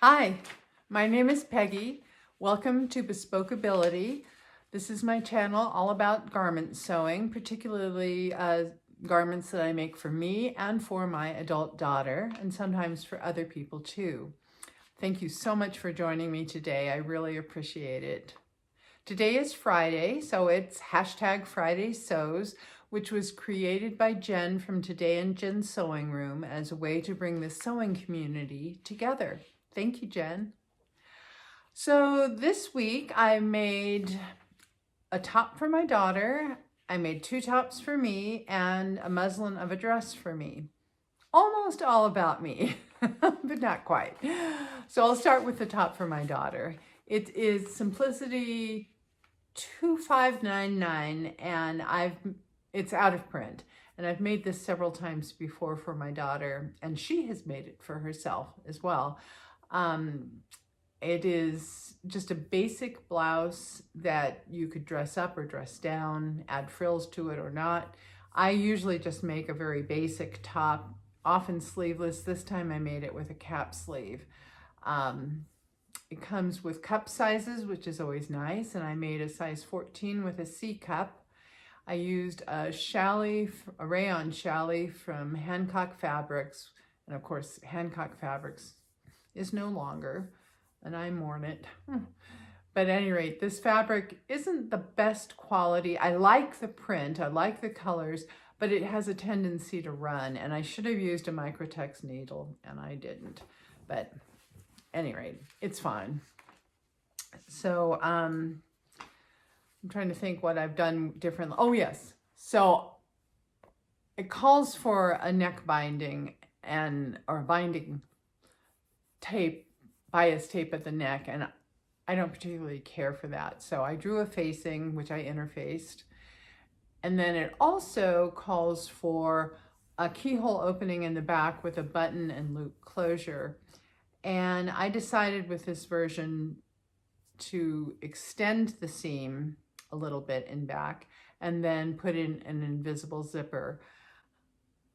Hi, my name is Peggy. Welcome to Bespokeability. This is my channel all about garment sewing, particularly garments that I make for me and for my adult daughter, and sometimes for other people too. Thank you so much for joining me today. I really appreciate it. Today is Friday, so it's hashtag Friday Sews, which was created by Jen from Today in Jen's Sewing Room as a way to bring the sewing community together. Thank you, Jen. So this week I made a top for my daughter, I made 2 tops for me, and a muslin of a dress for me. Almost all about me, but not quite. So I'll start with the top for my daughter. It is Simplicity 2599, and it's out of print. And I've made this several times before for my daughter, and she has made it for herself as well. It is just a basic blouse that you could dress up or dress down, add frills to it or not. I usually just make a very basic top, often sleeveless. This time I made it with a cap sleeve. It comes with cup sizes, which is always nice, and I made a size 14 with a C cup. I used a rayon challis from Hancock Fabrics, and of course Hancock Fabrics is no longer, and I mourn it. But at any rate, this fabric isn't the best quality. I like the print, I like the colors, but it has a tendency to run, and I should have used a microtex needle, and I didn't. But at any rate, it's fine. So I'm trying to think what I've done differently. Oh yes, so it calls for a neck binding or binding tape, bias tape at the neck, and I don't particularly care for that. So I drew a facing, which I interfaced. And then it also calls for a keyhole opening in the back with a button and loop closure. And I decided with this version to extend the seam a little bit in back and then put in an invisible zipper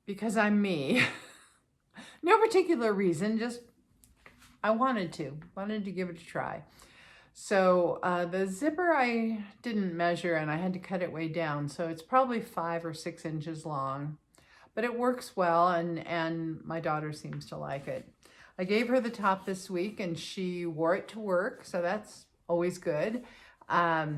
because I'm me. No particular reason, just I wanted to give it a try. So the zipper I didn't measure, and I had to cut it way down, so it's probably 5 or 6 inches long, but it works well, and my daughter seems to like it. I gave her the top this week and she wore it to work, so that's always good. I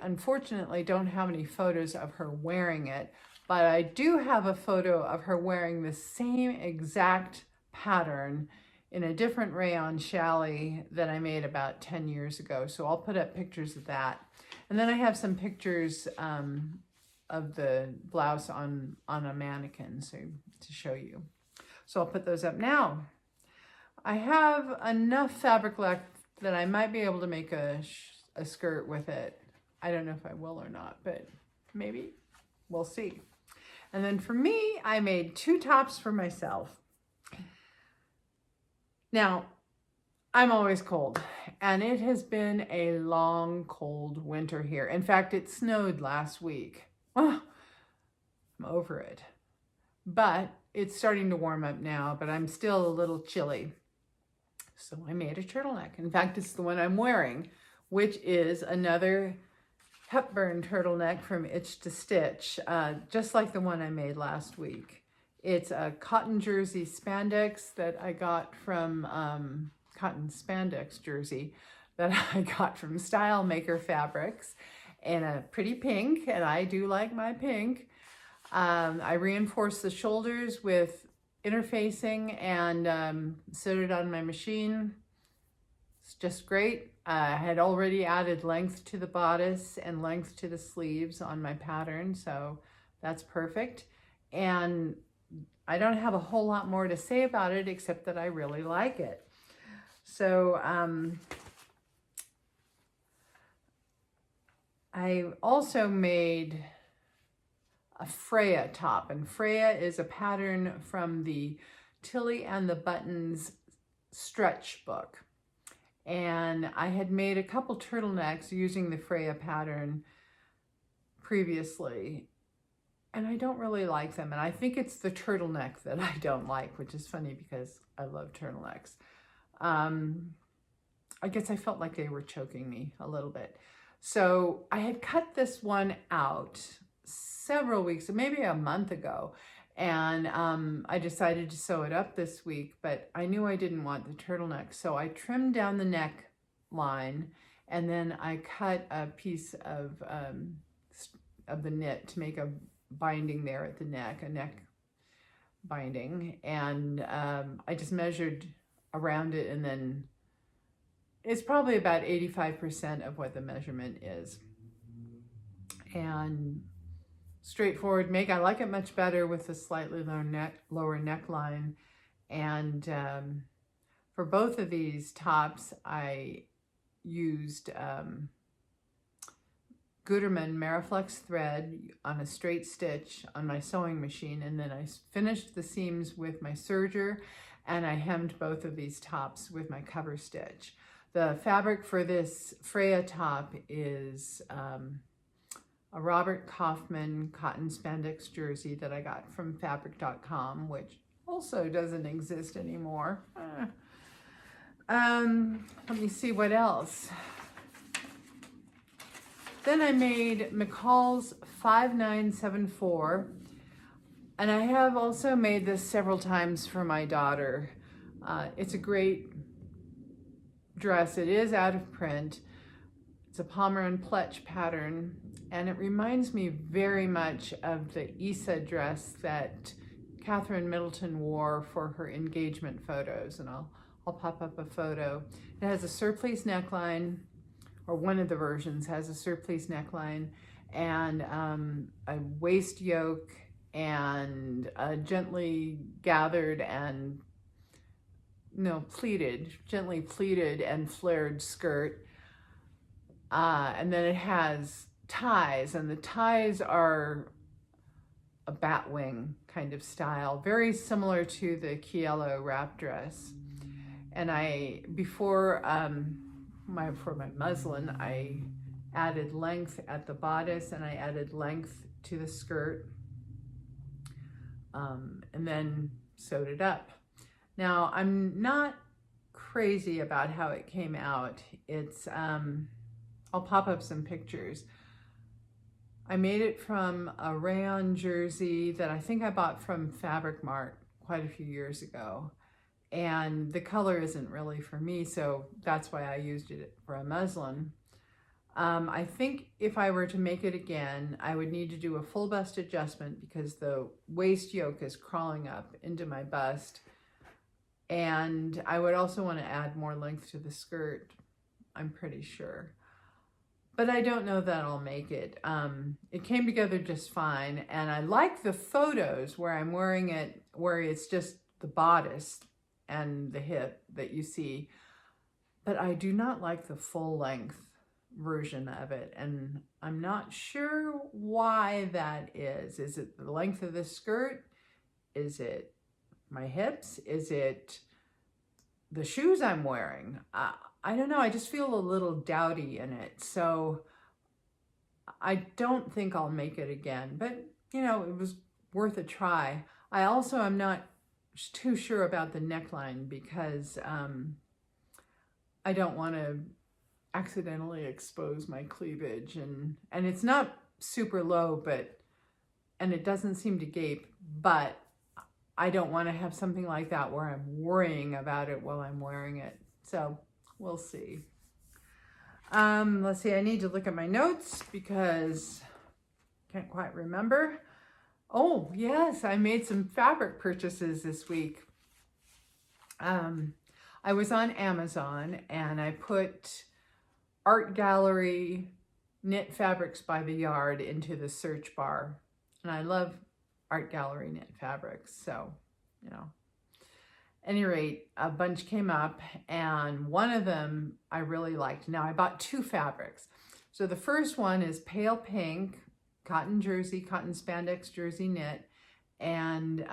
unfortunately don't have any photos of her wearing it, but I do have a photo of her wearing the same exact pattern in a different rayon challis that I made about 10 years ago. So I'll put up pictures of that. And then I have some pictures of the blouse on a mannequin to show you. So I'll put those up now. I have enough fabric left that I might be able to make a skirt with it. I don't know if I will or not, but maybe. We'll see. And then for me, I made 2 tops for myself. Now, I'm always cold, and it has been a long, cold winter here. In fact, it snowed last week. Oh, I'm over it. But it's starting to warm up now, but I'm still a little chilly. So I made a turtleneck. In fact, it's the one I'm wearing, which is another Hepburn turtleneck from Itch to Stitch, just like the one I made last week. It's a cotton jersey spandex that I got from, cotton spandex jersey that I got from Stylemaker Fabrics in a pretty pink, and I do like my pink. I reinforced the shoulders with interfacing and sewed it on my machine. It's just great. I had already added length to the bodice and length to the sleeves on my pattern, so that's perfect. And I don't have a whole lot more to say about it except that I really like it. So I also made a Freya top, and Freya is a pattern from the Tilly and the Buttons stretch book. And I had made a couple turtlenecks using the Freya pattern previously, and I don't really like them. And I think it's the turtleneck that I don't like, which is funny because I love turtlenecks. I guess I felt like they were choking me a little bit. So I had cut this one out several weeks, maybe a month ago, and I decided to sew it up this week, but I knew I didn't want the turtleneck, so I trimmed down the neck line, and then I cut a piece of the knit to make a binding there at the neck, a neck binding, and I just measured around it, and then it's probably about 85% of what the measurement is. And straightforward make. I like it much better with a slightly lower neckline. And for both of these tops, I used Gutermann Mariflex thread on a straight stitch on my sewing machine, and then I finished the seams with my serger, and I hemmed both of these tops with my cover stitch. The fabric for this Freya top is a Robert Kaufman cotton spandex jersey that I got from fabric.com, which also doesn't exist anymore. Let me see what else. Then I made McCall's 5974, and I have also made this several times for my daughter. It's a great dress. It is out of print. It's a Pomeroy Pletch pattern, and it reminds me very much of the Issa dress that Catherine Middleton wore for her engagement photos, and I'll pop up a photo. It has a surplice neckline, or one of the versions has a surplice neckline, and a waist yoke, and a gently gathered and gently pleated and flared skirt. And then it has ties, and the ties are a batwing kind of style, very similar to the Kielo wrap dress. And for my muslin, I added length at the bodice, and I added length to the skirt, and then sewed it up. Now, I'm not crazy about how it came out. It's, I'll pop up some pictures. I made it from a rayon jersey that I think I bought from Fabric Mart quite a few years ago. And the color isn't really for me, so that's why I used it for a muslin. I think if I were to make it again, I would need to do a full bust adjustment because the waist yoke is crawling up into my bust. And I would also want to add more length to the skirt, I'm pretty sure. But I don't know that I'll make it. It came together just fine, and I like the photos where I'm wearing it, where it's just the bodice and the hip that you see, but I do not like the full length version of it, and I'm not sure why that is. Is it the length of the skirt? Is it my hips? Is it the shoes I'm wearing? I don't know. I just feel a little dowdy in it, so I don't think I'll make it again, but it was worth a try. I also am not too sure about the neckline because I don't want to accidentally expose my cleavage, and it's not super low, and it doesn't seem to gape, but I don't want to have something like that where I'm worrying about it while I'm wearing it. So we'll see. Let's see, I need to look at my notes because I can't quite remember. Oh, yes, I made some fabric purchases this week. I was on Amazon and I put Art Gallery Knit Fabrics by the Yard into the search bar. And I love Art Gallery Knit Fabrics, so, any rate, a bunch came up, and one of them I really liked. Now, I bought two fabrics. So the first one is pale pink, cotton spandex jersey knit, and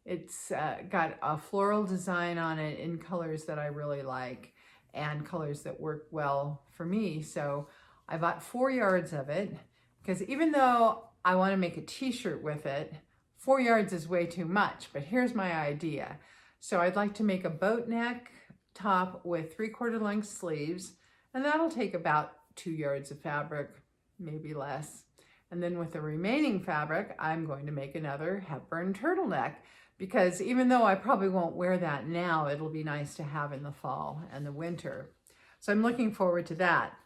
it's got a floral design on it in colors that I really like, and colors that work well for me. So I bought 4 yards of it, because even though I want to make a t-shirt with it, 4 yards is way too much, but here's my idea. So I'd like to make a boat neck top with 3/4 length sleeves, and that'll take about 2 yards of fabric, maybe less. And then with the remaining fabric, I'm going to make another Hepburn turtleneck, because even though I probably won't wear that now, it'll be nice to have in the fall and the winter. So I'm looking forward to that.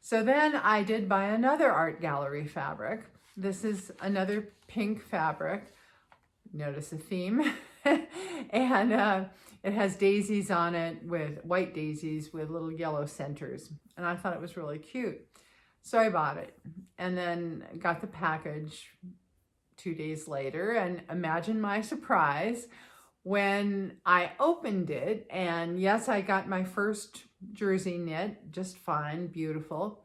So then I did buy another art gallery fabric. This is another pink fabric. Notice the theme. And it has daisies on it, with white daisies with little yellow centers. And I thought it was really cute. So I bought it and then got the package 2 days later, and imagine my surprise when I opened it. And yes, I got my first jersey knit just fine, beautiful.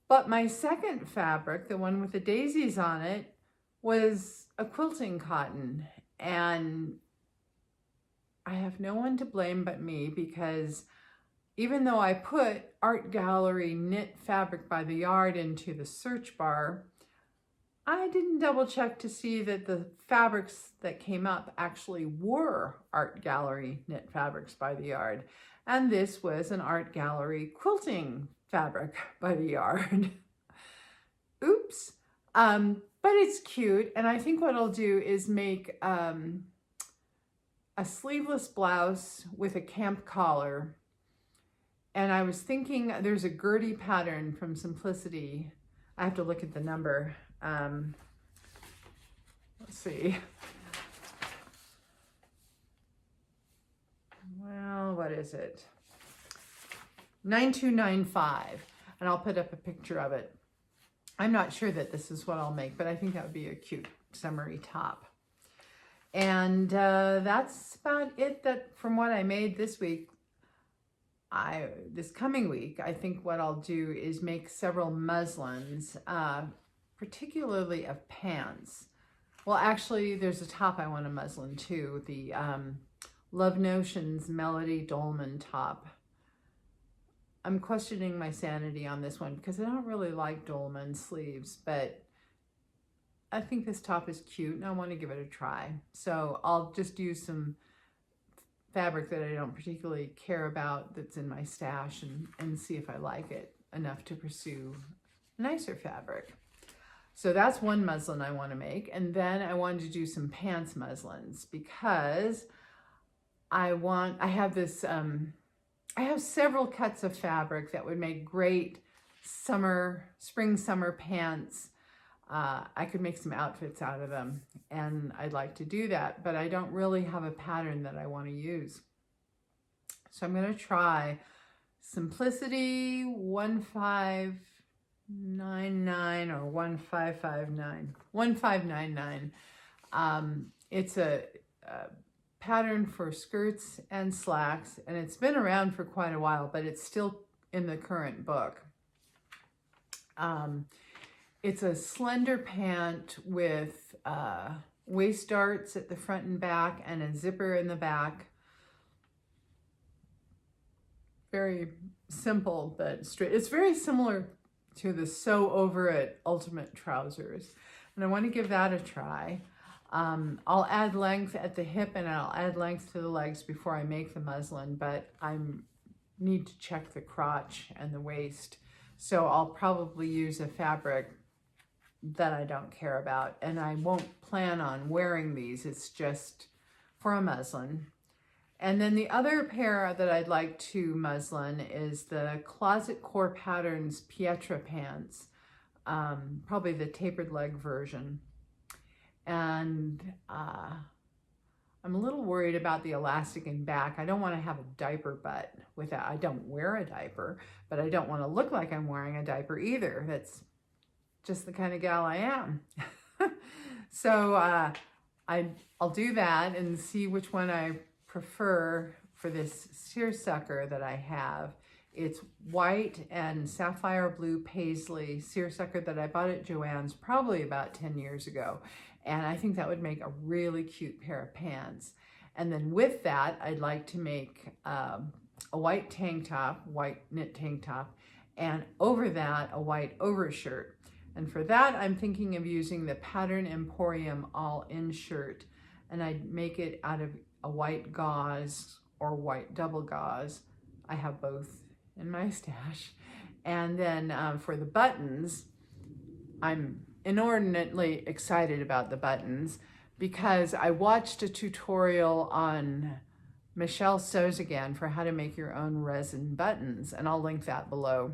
But my second fabric, the one with the daisies on it, was a quilting cotton. And I have no one to blame but me, because even though I put art gallery knit fabric by the yard into the search bar, I didn't double check to see that the fabrics that came up actually were art gallery knit fabrics by the yard. And this was an art gallery quilting fabric by the yard. Oops. But it's cute. And I think what I'll do is make a sleeveless blouse with a camp collar. And I was thinking there's a Gertie pattern from Simplicity. I have to look at the number. Let's see. Well, what is it? 9295. And I'll put up a picture of it. I'm not sure that this is what I'll make, but I think that would be a cute summery top. And that's about it that from what I made this week. This coming week, I think what I'll do is make several muslins, particularly of pants. Well, actually, there's a top I want to muslin too, the Love Notions Melody Dolman top. I'm questioning my sanity on this one because I don't really like dolman sleeves, but I think this top is cute and I want to give it a try. So I'll just use some fabric that I don't particularly care about that's in my stash and see if I like it enough to pursue nicer fabric. So that's one muslin I want to make. And then I wanted to do some pants muslins because I have this, I have several cuts of fabric that would make great spring, summer pants. I could make some outfits out of them, and I'd like to do that, but I don't really have a pattern that I want to use. So I'm going to try Simplicity 1599 or 1559. 1599. It's a pattern for skirts and slacks, and it's been around for quite a while, but it's still in the current book. It's a slender pant with waist darts at the front and back and a zipper in the back. Very simple but straight. It's very similar to the Sew Over It Ultimate Trousers, and I want to give that a try. I'll add length at the hip and I'll add length to the legs before I make the muslin, but I need to check the crotch and the waist. So I'll probably use a fabric that I don't care about, and I won't plan on wearing these. It's just for a muslin. And then the other pair that I'd like to muslin is the Closet Core Patterns Pietra pants, probably the tapered leg version. And I'm a little worried about the elastic in back. I don't want to have a diaper butt with that. I don't wear a diaper, but I don't want to look like I'm wearing a diaper either. That's just the kind of gal I am. So I'll do that and see which one I prefer for this seersucker that I have. It's white and sapphire blue paisley seersucker that I bought at Joann's probably about 10 years ago. And I think that would make a really cute pair of pants. And then with that, I'd like to make a white tank top, white knit tank top, and over that, a white overshirt. And for that, I'm thinking of using the Pattern Emporium All-In shirt. And I'd make it out of a white gauze or white double gauze. I have both in my stash. And then for the buttons, I'm inordinately excited about the buttons because I watched a tutorial on Michelle Sews Again for how to make your own resin buttons, and I'll link that below.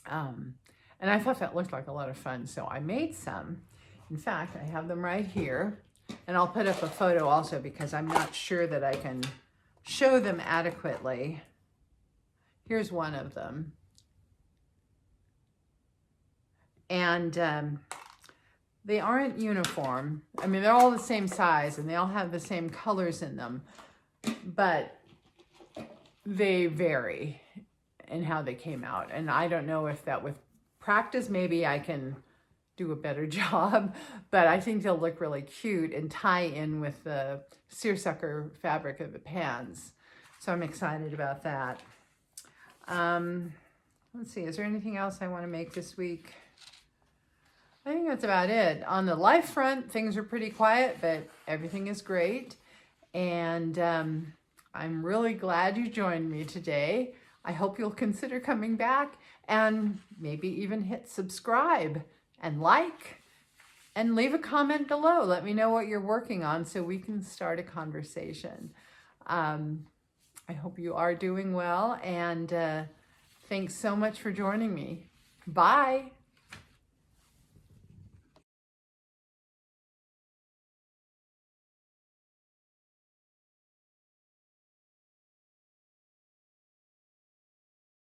And I thought that looked like a lot of fun, so I made some. In fact, I have them right here, and I'll put up a photo also because I'm not sure that I can show them adequately. Here's one of them. And they aren't uniform. I mean, they're all the same size and they all have the same colors in them, but they vary in how they came out. And I don't know if that with practice, maybe I can do a better job, but I think they'll look really cute and tie in with the seersucker fabric of the pants. So I'm excited about that. Let's see, is there anything else I want to make this week? I think that's about it. On the life front, things are pretty quiet, but everything is great. And I'm really glad you joined me today. I hope you'll consider coming back and maybe even hit subscribe and like and leave a comment below. Let me know what you're working on so we can start a conversation. I hope you are doing well, and thanks so much for joining me. Bye.